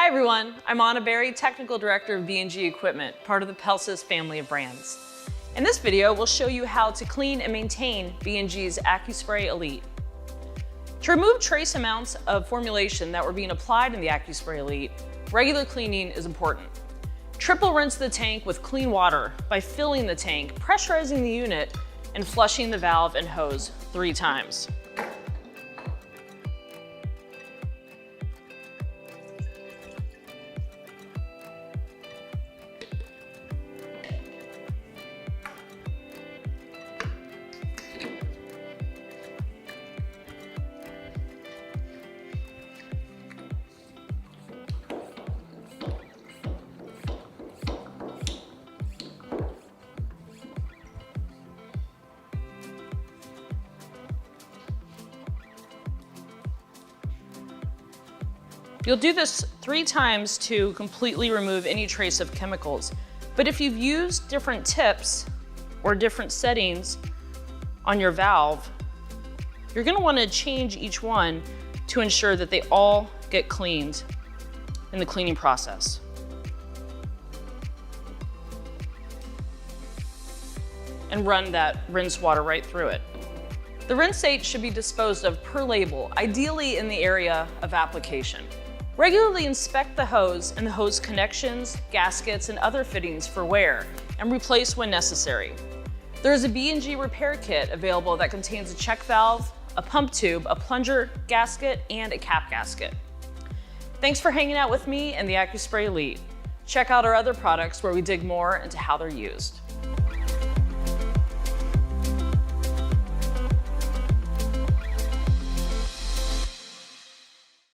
everyone, I'm Anna Berry, Technical Director of B&G Equipment, part of the Pelsis family of brands. In this video, we'll show you how to clean and maintain B&G's AccuSpray Elite. To remove trace amounts of formulation that were being applied in the AccuSpray Elite, regular cleaning is important. Triple rinse the tank with clean water by filling the tank, pressurizing the unit, and flushing the valve and hose 3 times. You'll do this 3 times to completely remove any trace of chemicals. But if you've used different tips or different settings on your valve, you're going to want to change each one to ensure that they all get cleaned in the cleaning process. And run that rinse water right through it. The rinsate should be disposed of per label, ideally in the area of application. Regularly inspect the hose and the hose connections, gaskets, and other fittings for wear, and replace when necessary. There is a B&G repair kit available that contains a check valve, a pump tube, a plunger gasket, and a cap gasket. Thanks for hanging out with me and the AccuSpray Elite. Check out our other products where we dig more into how they're used.